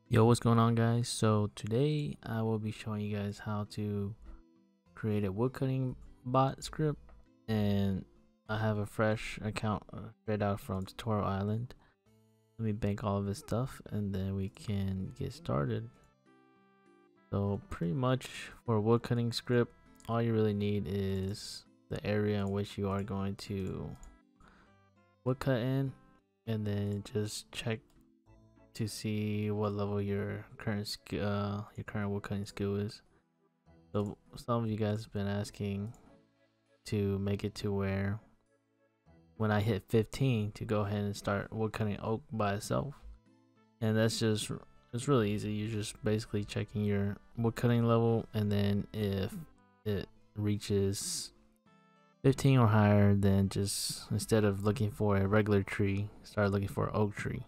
Yo, what's going on, guys? So today I will be showing you guys how to create a woodcutting bot script, and I have a fresh account straight out from Tutorial Island. Let me bank all of this stuff and then we can get started. So pretty much for a woodcutting script, all you really need is the area in which you are going to woodcut in, and then just check to see what level your current woodcutting skill is. So some of you guys have been asking to make it to where when I hit 15 to go ahead and start woodcutting oak by itself, and it's really easy. You're just basically checking your woodcutting level, and then if it reaches 15 or higher, then just instead of looking for a regular tree, start looking for an oak tree.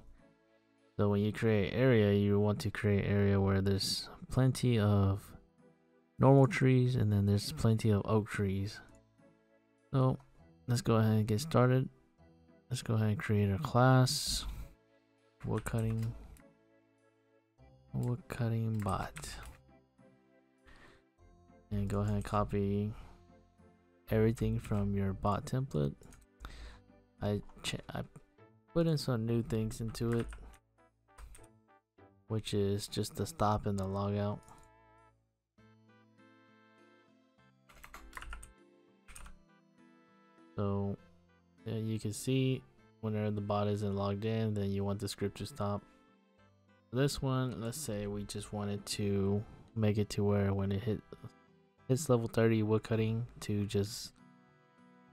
So when you create area, you want to create area where there's plenty of normal trees and then there's plenty of oak trees. So let's go ahead and get started. Let's go ahead and create a class, woodcutting bot, and go ahead and copy everything from your bot template. I put in some new things into it, which is just the stop and the log out. So you can see whenever the bot isn't logged in, then you want the script to stop. This one, let's say we just wanted to make it to where when it hits level 30 woodcutting to just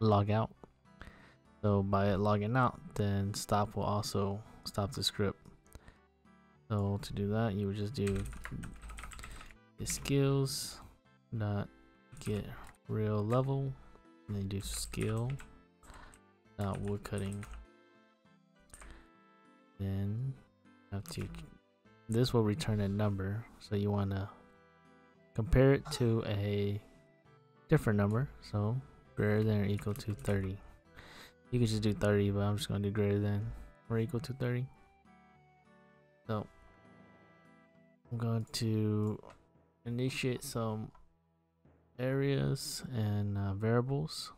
log out. So by it logging out, then stop will also stop the script. So to do that, you would just do the skills dot get real level, and then do skill dot woodcutting. Then have to, this will return a number, so you want to compare it to a different number, so greater than or equal to 30. You could just do 30, but I'm just going to do greater than or equal to 30. So I'm going to initiate some areas and variables.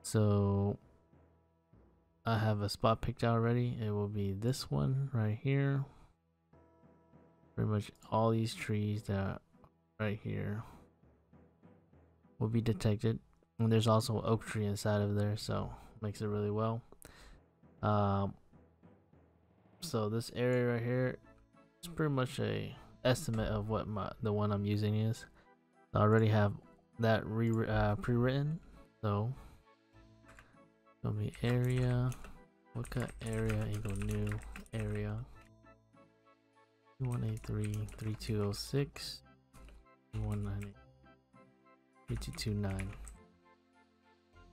So I have a spot picked out already. It will be this one right here. Pretty much all these trees that are right here will be detected, and there's also an oak tree inside of there, so makes it really well. So this area right here, it's pretty much a estimate of what the one I'm using is. I already have that pre-written, so it'll be area woodcut area equal new area 2183.3206 2198 3229,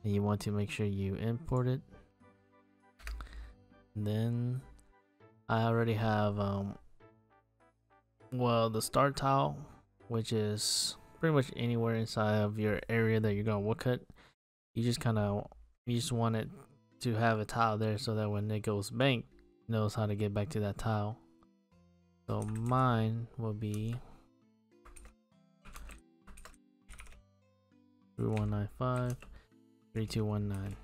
and you want to make sure you import it. And then I already have well, the start tile, which is pretty much anywhere inside of your area that you're gonna woodcut. You just want it to have a tile there so that when it goes bank, it knows how to get back to that tile. So mine will be 3195 3219,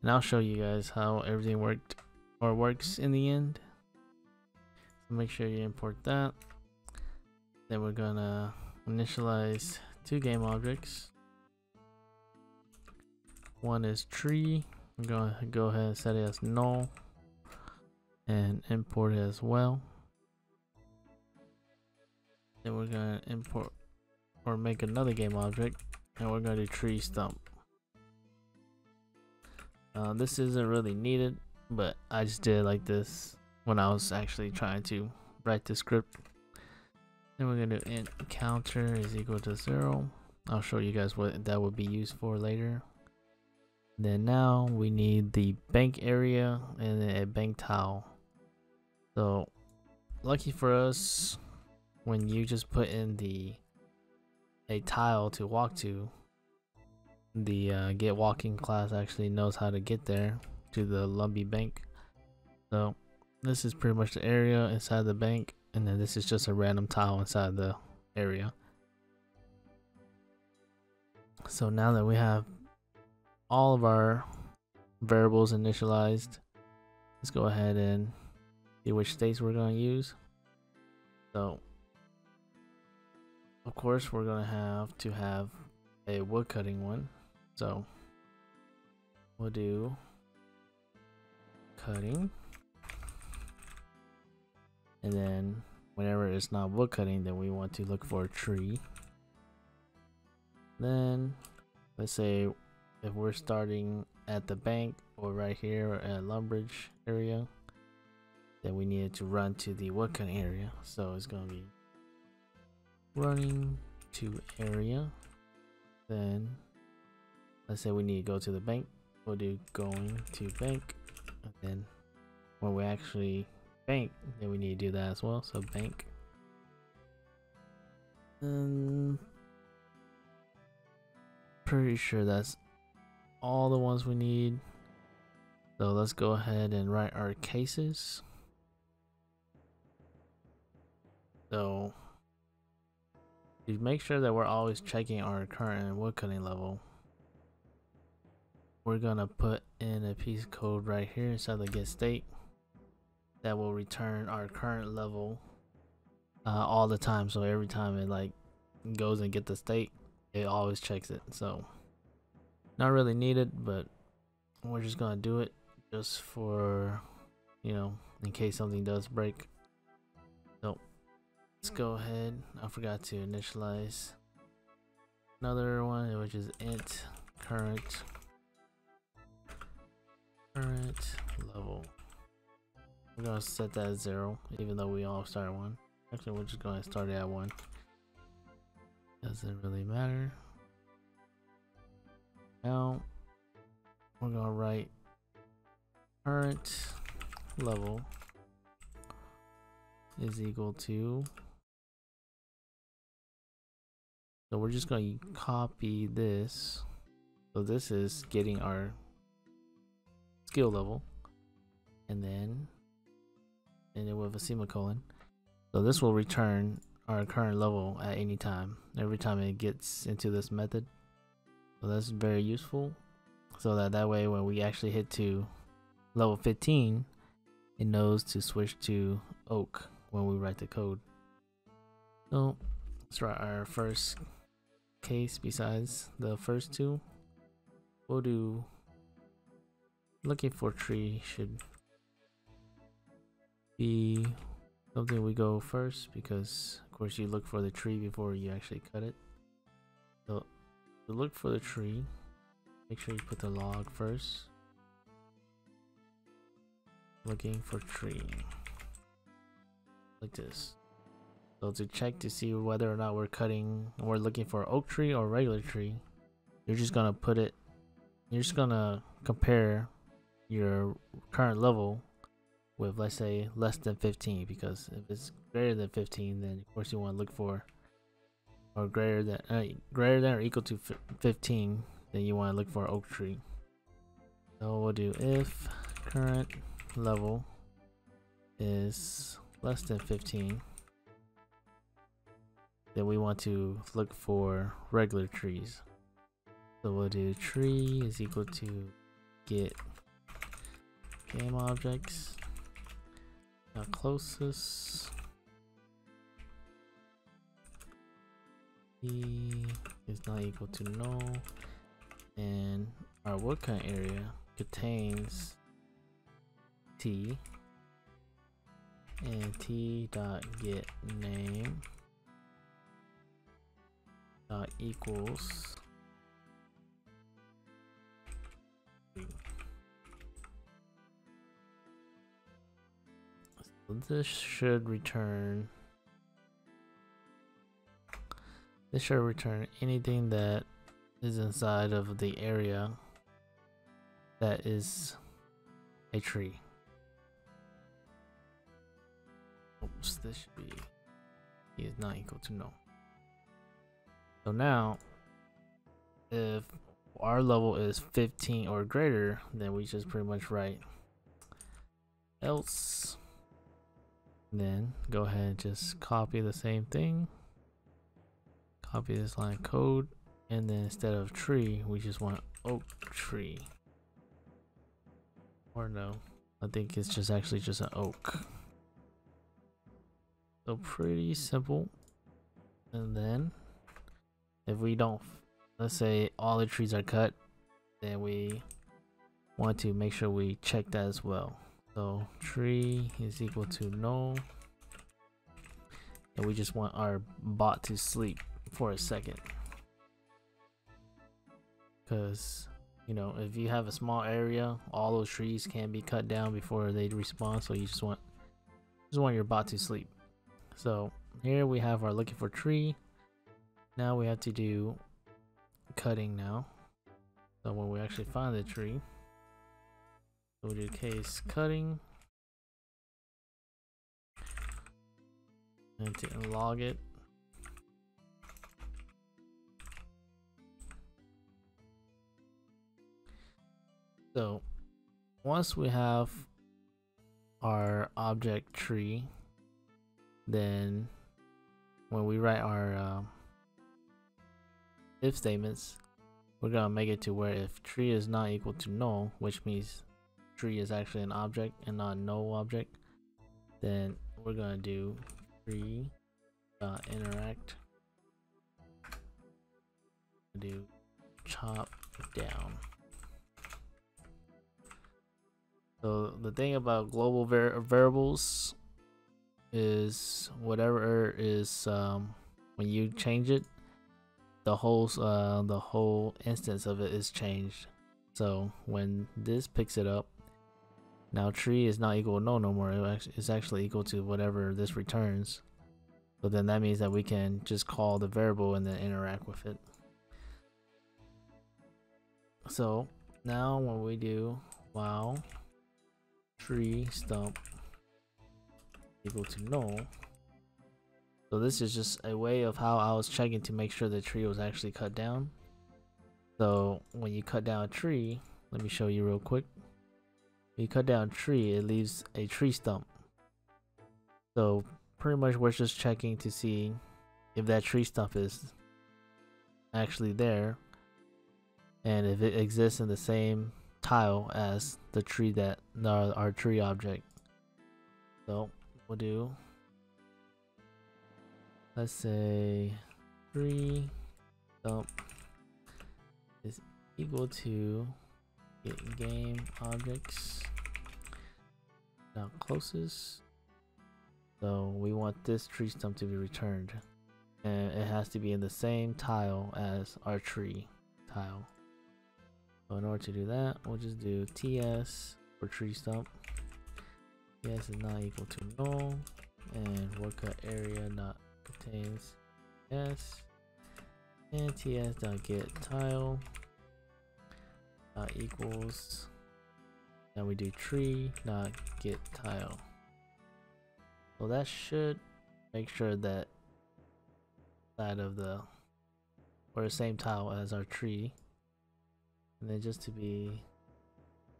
and I'll show you guys how everything works in the end. So make sure you import that. Then we're gonna initialize two game objects. One is tree. We're gonna go ahead and set it as null and import it as well. Then we're gonna import or make another game object, and we're gonna do tree stump. This isn't really needed, but I just did it like this when I was actually trying to write the script. Then we're gonna do int counter is equal to 0. I'll show you guys what that would be used for later. Then now we need the bank area and then a bank tile. So lucky for us, when you just put in a tile to walk to, the get walking class actually knows how to get there to the Lumpy bank. So this is pretty much the area inside the bank, and then this is just a random tile inside the area. So now that we have all of our variables initialized, let's go ahead and see which states we're going to use. So of course we're going to have a woodcutting one. So we'll do cutting, and then whenever it's not woodcutting, then we want to look for a tree. Then let's say if we're starting at the bank or right here at Lumbridge area, then we needed to run to the woodcutting area. So it's going to be running to area. Then let's say we need to go to the bank, we'll do going to bank, and then when we actually bank, then we need to do that as well. So bank, and pretty sure that's all the ones we need. So let's go ahead and write our cases. So to make sure that we're always checking our current woodcutting level, we're gonna put in a piece of code right here inside the get state that will return our current level all the time. So every time it like goes and get the state, it always checks it. So not really needed, but we're just gonna do it just for, you know, in case something does break. So let's go ahead. I forgot to initialize another one, which is int current level. We're gonna set that as 0, even though we all start at 1. Actually, we're just gonna start it at 1. Doesn't really matter. Now we're gonna write current level is equal to, so we're just going to copy this. So this is getting our skill level, and then with a semicolon. So this will return our current level at any time, every time it gets into this method. So that's very useful, so that way when we actually hit to level 15, it knows to switch to oak when we write the code. So let's write our first case besides the first two. We'll do looking for tree should be something we go first, because of course you look for the tree before you actually cut it. So to look for the tree, make sure you put the log first. Looking for tree, like this. So to check to see whether or not we're looking for oak tree or regular tree, you're just gonna put it, you're just gonna compare your current level with, let's say, less than 15, because if it's greater than 15, then of course you want to look for, or greater than or equal to 15, then you want to look for oak tree. So we'll do if current level is less than 15, then we want to look for regular trees. So we'll do tree is equal to get game objects, now closest t is not equal to null, and our woodcut area contains t, and t dot get name dot equals so this should return anything that is inside of the area that is a tree. Oops, this should be is not equal to null. So now if our level is 15 or greater, then we just pretty much write else Then go ahead and just copy the same thing. Copy this line of code, and then instead of tree, we just want oak tree. Or no, I think it's just actually just an oak. So pretty simple. And then if we don't, let's say all the trees are cut, then we want to make sure we check that as well. So tree is equal to null, and we just want our bot to sleep for a second, because you know, if you have a small area, all those trees can be cut down before they respawn, so you just want your bot to sleep. So here we have our looking for tree. Now we have to do cutting now. So when we actually find the tree, we'll do case cutting and to log it. So once we have our object tree, then when we write our if statements, we're gonna make it to where if tree is not equal to null, which means tree is actually an object and not a null object, then we're gonna do tree interact, do chop down. So the thing about global variables is whatever is when you change it, the whole instance of it is changed. So when this picks it up, now tree is not equal to null no more. It's actually equal to whatever this returns. So then that means that we can just call the variable and then interact with it. So now when we do while tree stump equal to null, so this is just a way of how I was checking to make sure the tree was actually cut down. So when you cut down a tree, let me show you real quick. When you cut down a tree, it leaves a tree stump. So pretty much we're just checking to see if that tree stump is actually there and if it exists in the same tile as the tree that our tree object. So we'll do, let's say tree stump is equal to get game objects now closest. So we want this tree stump to be returned, and it has to be in the same tile as our tree tile. So in order to do that, we'll just do ts for tree stump. Ts is not equal to null, and woodcut area not contains s, and ts dot get tile equals. Now we do tree dot get tile. So that should make sure that side of the same tile as our tree. And then just to be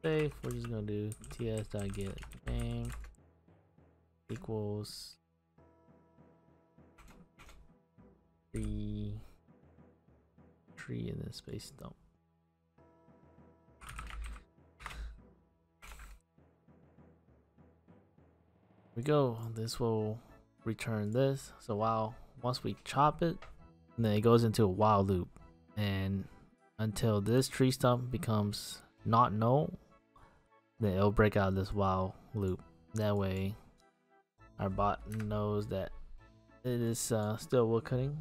safe, we're just gonna do ts.get name equals tree and then space stump. We go, this will return this. So once we chop it, then it goes into a while loop, and until this tree stump becomes not null, then it'll break out of this while loop. That way our bot knows that it is still woodcutting.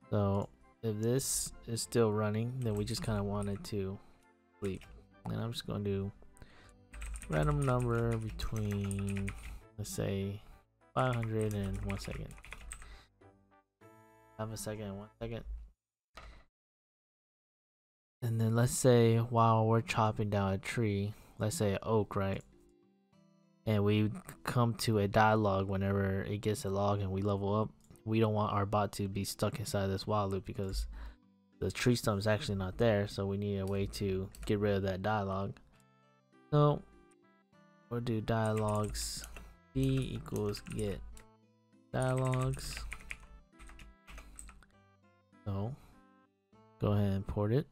So if this is still running, then we just kind of want it to sleep. And I'm just going to do random number between, let's say 500 and 1 second. Have a second and 1 second. And then let's say while we're chopping down a tree, let's say an oak, right? And we come to a dialog whenever it gets a log and we level up. We don't want our bot to be stuck inside this while loop because the tree stump is actually not there. So we need a way to get rid of that dialog. So we'll do dialogs d equals get dialogues. So go ahead and import it.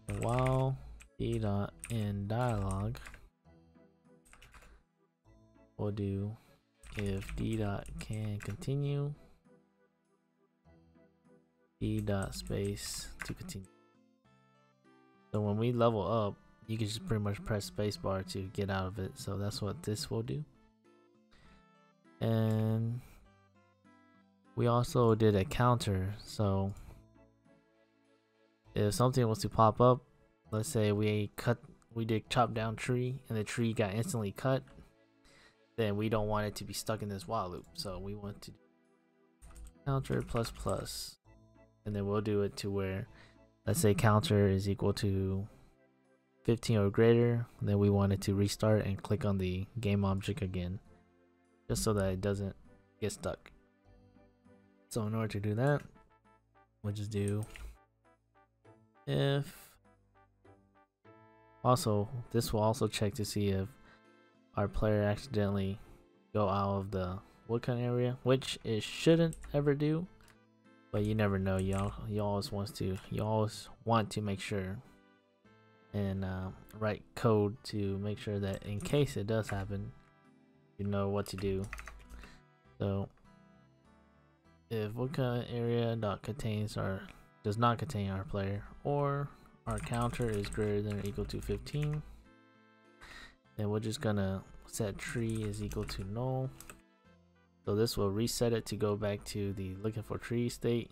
And while d dot in dialog, we'll do if d dot can continue, d dot space to continue. So when we level up, you can just pretty much press spacebar to get out of it. So that's what this will do. And we also did a counter. So if something was to pop up, let's say we did chop down tree and the tree got instantly cut, then we don't want it to be stuck in this while loop. So we want to counter plus plus, and then we'll do it to where, let's say counter is equal to 15 or greater, then we want it to restart and click on the game object again, just so that it doesn't get stuck. So in order to do that, we'll just do if. Also, this will also check to see if our player accidentally go out of the woodcutting area, which it shouldn't ever do, but you never know. You always want to make sure and write code to make sure that in case it does happen, you know what to do. So if woodcut area does not contain our player, or our counter is greater than or equal to 15, then we're just gonna set tree is equal to null. So this will reset it to go back to the looking for tree state,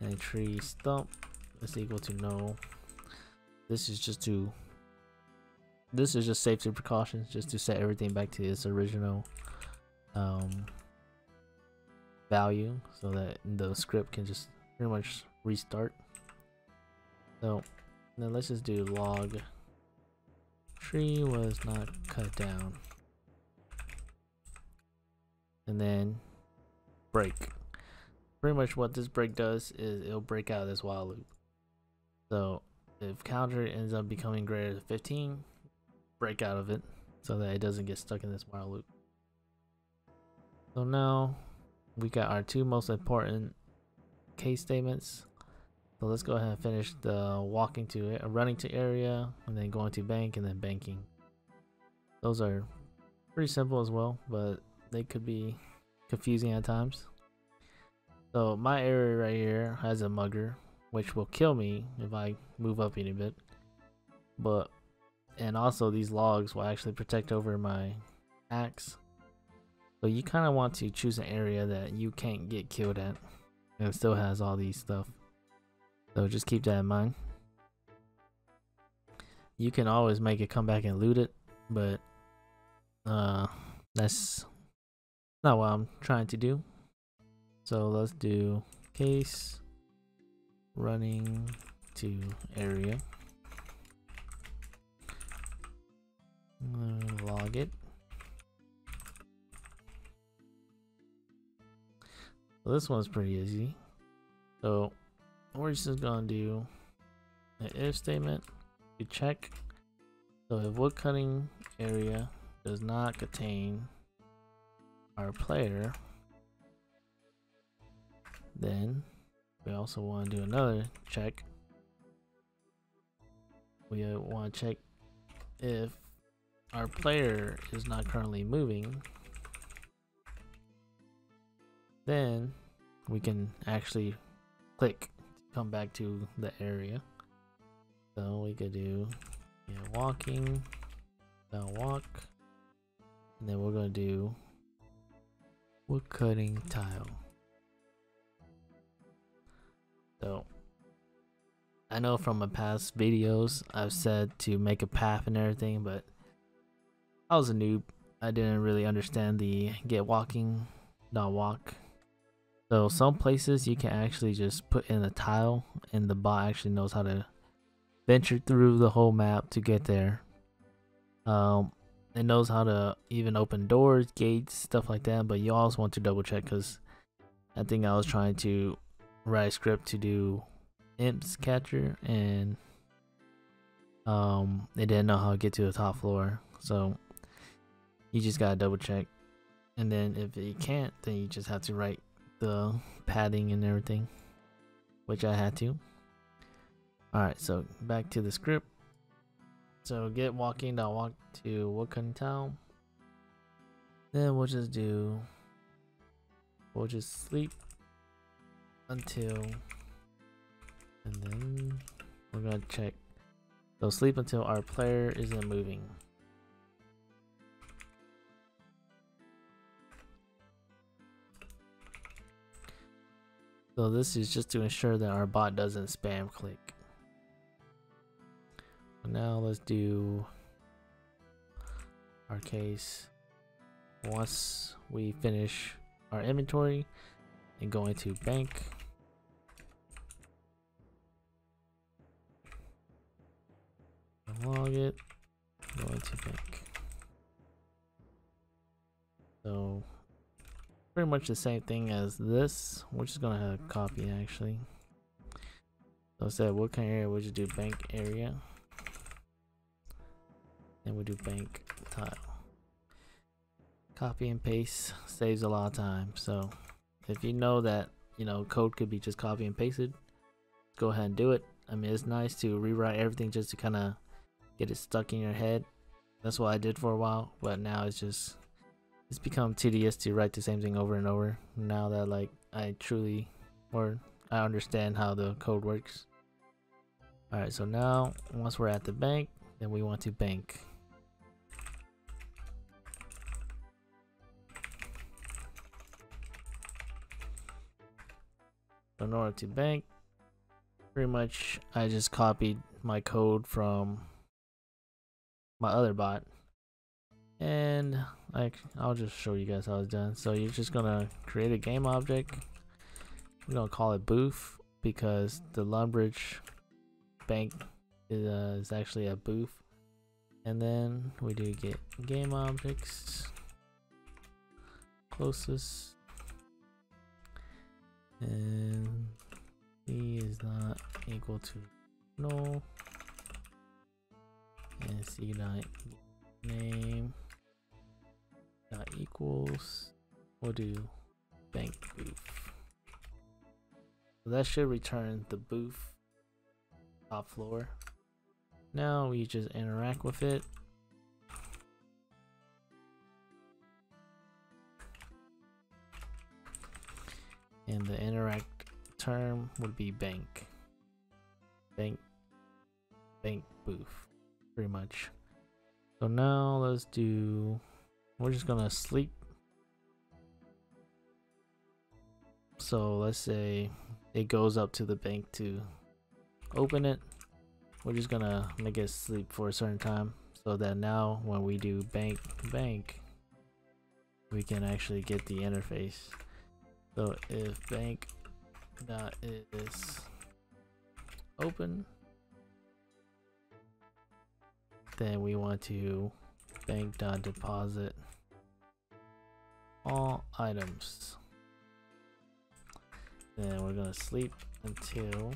and tree stump is equal to null. This is just safety precautions, just to set everything back to its original value, so that the script can just pretty much restart. So then let's just do log tree was not cut down, and then break. Pretty much what this break does is it'll break out of this while loop. So if counter ends up becoming greater than 15, break out of it so that it doesn't get stuck in this while loop. So now we got our two most important case statements. So let's go ahead and finish the walking to it, running to area, and then going to bank, and then banking. Those are pretty simple as well, but they could be confusing at times. So my area right here has a mugger, which will kill me if I move up any bit. And also these logs will actually protect over my axe. So you kind of want to choose an area that you can't get killed at, and it still has all these stuff. So just keep that in mind. You can always make it come back and loot it, but that's not what I'm trying to do. So let's do case running to area. Log it. So this one's pretty easy. So we're just gonna do an if statement to check. So if woodcutting area does not contain our player, then we also want to do another check. We want to check if our player is not currently moving, then we can actually click to come back to the area. So we could do walking, walk, and then we're going to do woodcutting tile. So I know from my past videos I've said to make a path and everything, but I was a noob. I didn't really understand the get walking, not walk. So some places you can actually just put in a tile and the bot actually knows how to venture through the whole map to get there. It knows how to even open doors, gates, stuff like that, but you always want to double check, because I think I was trying to write a script to do imps catcher, and it didn't know how to get to the top floor. So You just gotta double check, and then if you can't, then you just have to write the padding and everything, which I had to. Alright, so back to the script. So get walking.walk to Woodcutting town. Then we'll just sleep until, and then we're gonna check. So sleep until our player isn't moving. So this is just to ensure that our bot doesn't spam click. Now let's do our case. Once we finish our inventory and go into bank, log it, go into bank. So pretty much the same thing as this. We're just gonna have a copy actually. So instead of what kind of area, we'll just do bank area. Then we'll do bank tile. Copy and paste saves a lot of time. So if you know that, you know, code could be just copy and pasted, go ahead and do it. I mean, it's nice to rewrite everything just to kind of get it stuck in your head. That's what I did for a while, but now it's become tedious to write the same thing over and over. Now that like I understand how the code works. Alright, so now once we're at the bank, then we want to bank. So in order to bank, pretty much I just copied my code from my other bot, and I'll just show you guys how it's done. So you're just gonna create a game object. We're gonna call it booth because the Lumbridge bank is actually a booth. And then we do get game objects closest, and C is not equal to null, and C dot name dot equals, we'll do bank booth. So that should return the booth top floor. Now we just interact with it. And the interact term would be bank booth, pretty much. So now we're just gonna sleep. So let's say it goes up to the bank to open it. We're just gonna make it sleep for a certain time so that now when we do bank, we can actually get the interface. So if bank dot is open, then we want to bank dot deposit all items. Then we're gonna sleep until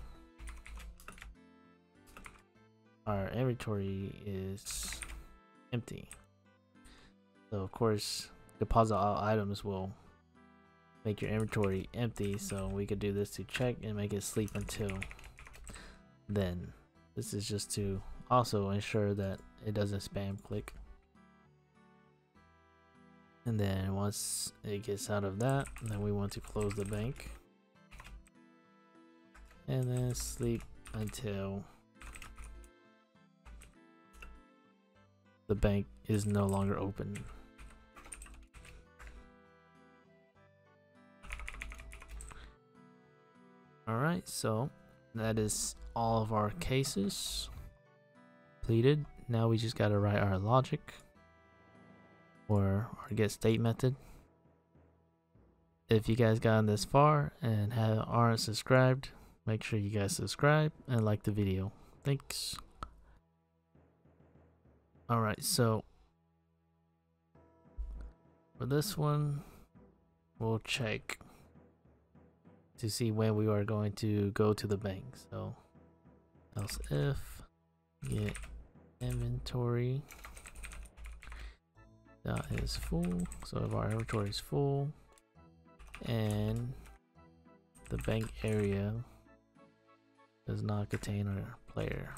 our inventory is empty. So of course, deposit all items will make your inventory empty, so we could do this to check and make it sleep until then. This is just to also ensure that it doesn't spam click. And then once it gets out of that, then we want to close the bank and then sleep until the bank is no longer open. Alright, so that is all of our cases completed. Now we just gotta write our logic or our get state method. If you guys gotten this far and aren't subscribed, make sure you guys subscribe and like the video. Thanks. Alright, so for this one, we'll check to see when we are going to go to the bank. So else if get inventory, That is full. So if our inventory is full and the bank area does not contain our player,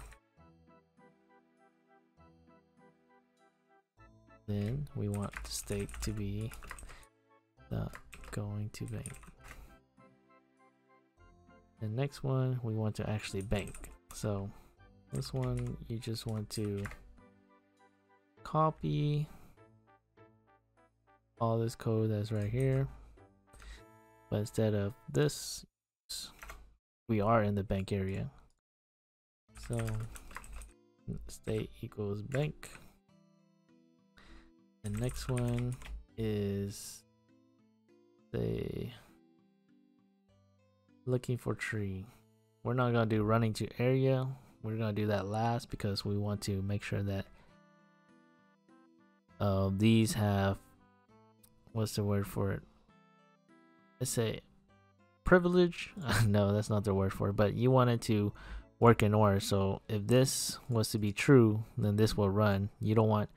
then we want the state to be not going to bank. The next one we want to actually bank. So this one you just want to copy all this code that's right here, but instead of this, we are in the bank area. So state equals bank. The next one is say looking for tree. We're not gonna do running to area. We're gonna do that last because we want to make sure that these have, what's the word for it? Let's say privilege. No, that's not the word for it, but you want it to work in order. So if this was to be true, then this will run. You don't want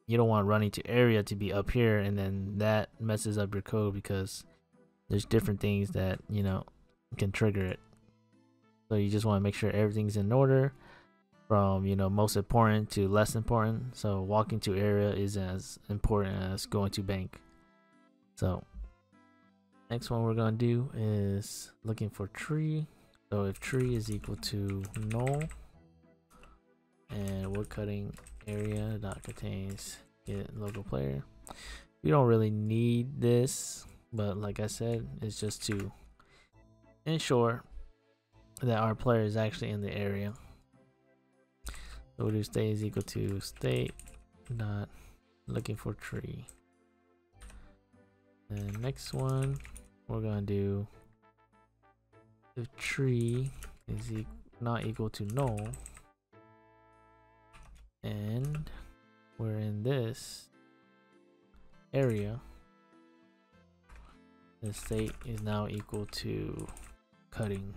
running to area to be up here, and then that messes up your code because there's different things that, you know, can trigger it. So you just want to make sure everything's in order from, you know, most important to less important. So walking to area is as important as going to bank. So next one we're going to do is looking for tree. So if tree is equal to null and woodcutting area dot contains get local player. We don't really need this, but like I said, it's just to ensure that our player is actually in the area. So we'll do state is equal to state dot looking for tree. And next one we're gonna do if tree is not equal to null and we're in this area, the state is now equal to cutting.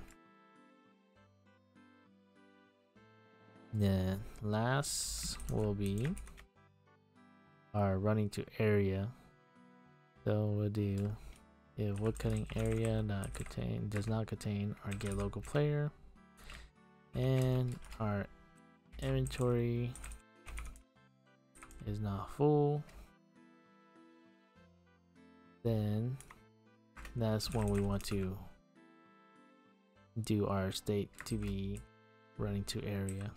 Then last will be our running to area. So we'll do if woodcutting area does not contain our get local player and our inventory is not full, then that's when we want to do our state to be running to area.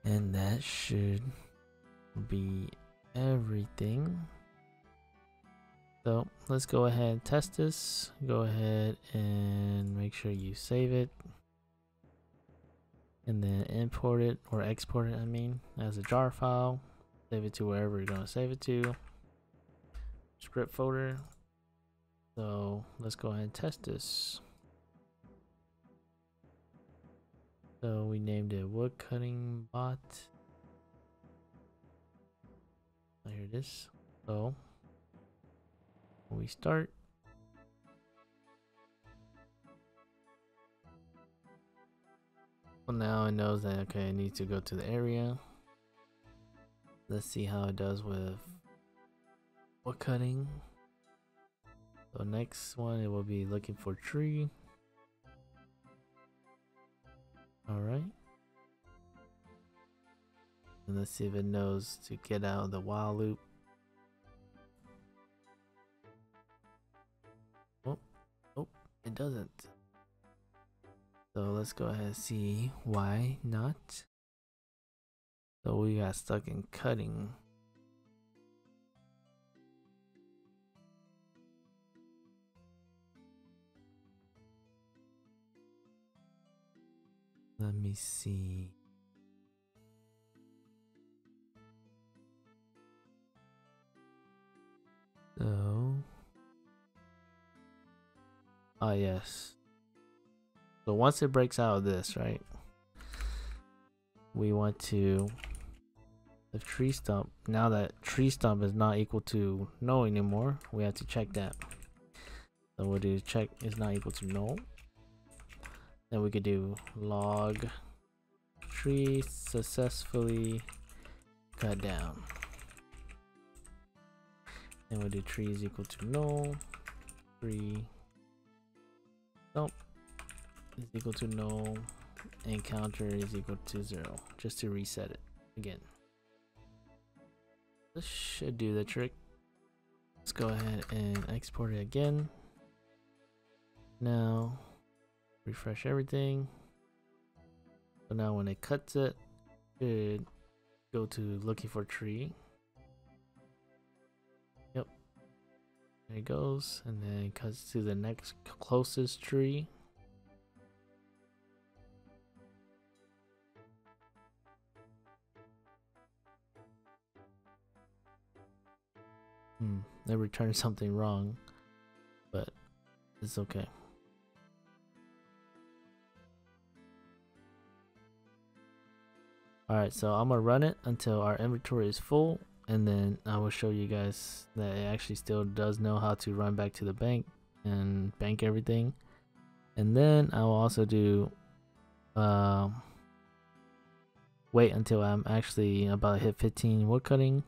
And that should be everything. So let's go ahead and test this. Go ahead and make sure you save it and then import it or export it, I mean, as a jar file. Save it to wherever you're going to save it to. Script folder. So let's go ahead and test this. So we named it Woodcutting Bot. Here it is. So when we start, well, now it knows that okay, it needs to go to the area. Let's see how it does with woodcutting. So next one, it will be looking for tree. All right. And let's see if it knows to get out of the while loop. Oh, it doesn't. So let's go ahead and see why not. So we got stuck in cutting. Let me see. So, yes. So once it breaks out of this, right? We want to, the tree stump, now that tree stump is not equal to null anymore, we have to check that. So we'll do check is not equal to null. Then we could do log tree successfully cut down. Then we'll do tree is equal to null. Tree nope is equal to null, and counter is equal to 0, just to reset it again. This should do the trick. Let's go ahead and export it again. Now refresh everything. So now when it cuts it, it should go to looking for tree. Yep, there it goes, and then it cuts to the next closest tree. They returned something wrong, but it's okay. Alright, so I'm gonna run it until our inventory is full, and then I will show you guys that it actually still does know how to run back to the bank and bank everything. And then I will also do wait until I'm actually about to hit 15 woodcutting,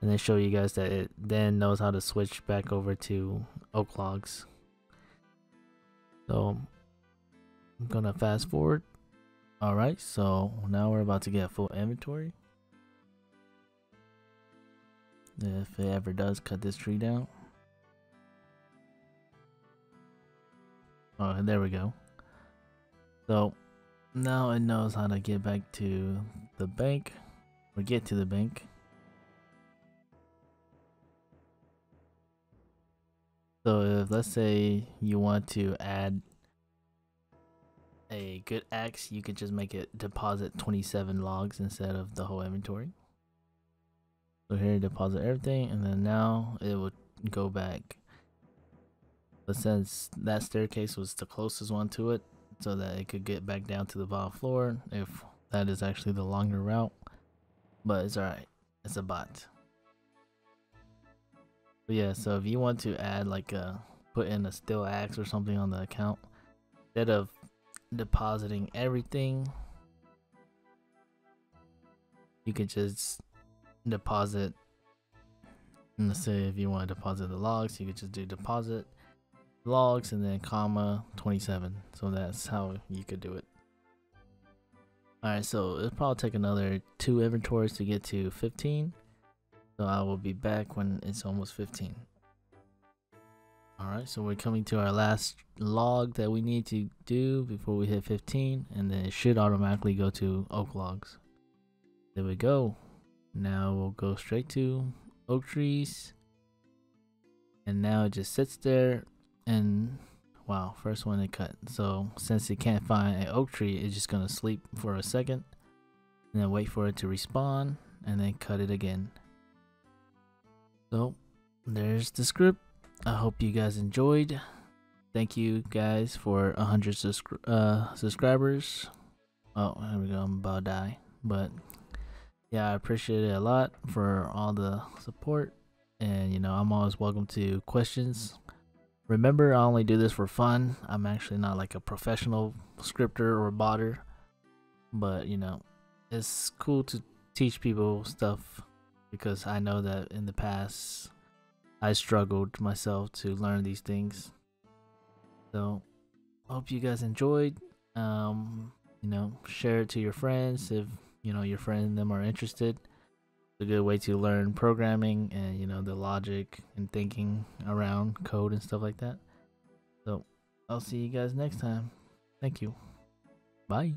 and then show you guys that it then knows how to switch back over to oak logs. So I'm gonna fast forward. Alright, so now we're about to get full inventory. If it ever does cut this tree down. Oh, there we go. So now it knows how to get back to the bank, or get to the bank. So if, let's say, you want to add a good axe, you could just make it deposit 27 logs instead of the whole inventory. So here, deposit everything, and then now it would go back. But since that staircase was the closest one to it, so that it could get back down to the bottom floor, if that is actually the longer route, but it's alright, it's a bot. But yeah, so if you want to add like put in a steel axe or something on the account, instead of depositing everything, you could just deposit, and let's say if you want to deposit the logs, you could just do deposit logs and then comma 27. So that's how you could do it. Alright, so it'll probably take another 2 inventories to get to 15. So I will be back when it's almost 15. Alright, so we're coming to our last log that we need to do before we hit 15, and then it should automatically go to oak logs. There we go. Now we'll go straight to oak trees, and now it just sits there, and wow, first one it cut. So since it can't find an oak tree, it's just gonna sleep for a second and then wait for it to respawn and then cut it again. So there's the script. I hope you guys enjoyed. Thank you guys for 100 subscribers. Oh, here we go, I'm about to die. But yeah, I appreciate it a lot for all the support, and you know, I'm always welcome to questions. Remember, I only do this for fun. I'm actually not like a professional scripter or botter, but you know, it's cool to teach people stuff, because I know that in the past I struggled myself to learn these things. So hope you guys enjoyed. You know, share it to your friends if you know your friends and them are interested. It's a good way to learn programming and you know the logic and thinking around code and stuff like that. So I'll see you guys next time. Thank you. Bye.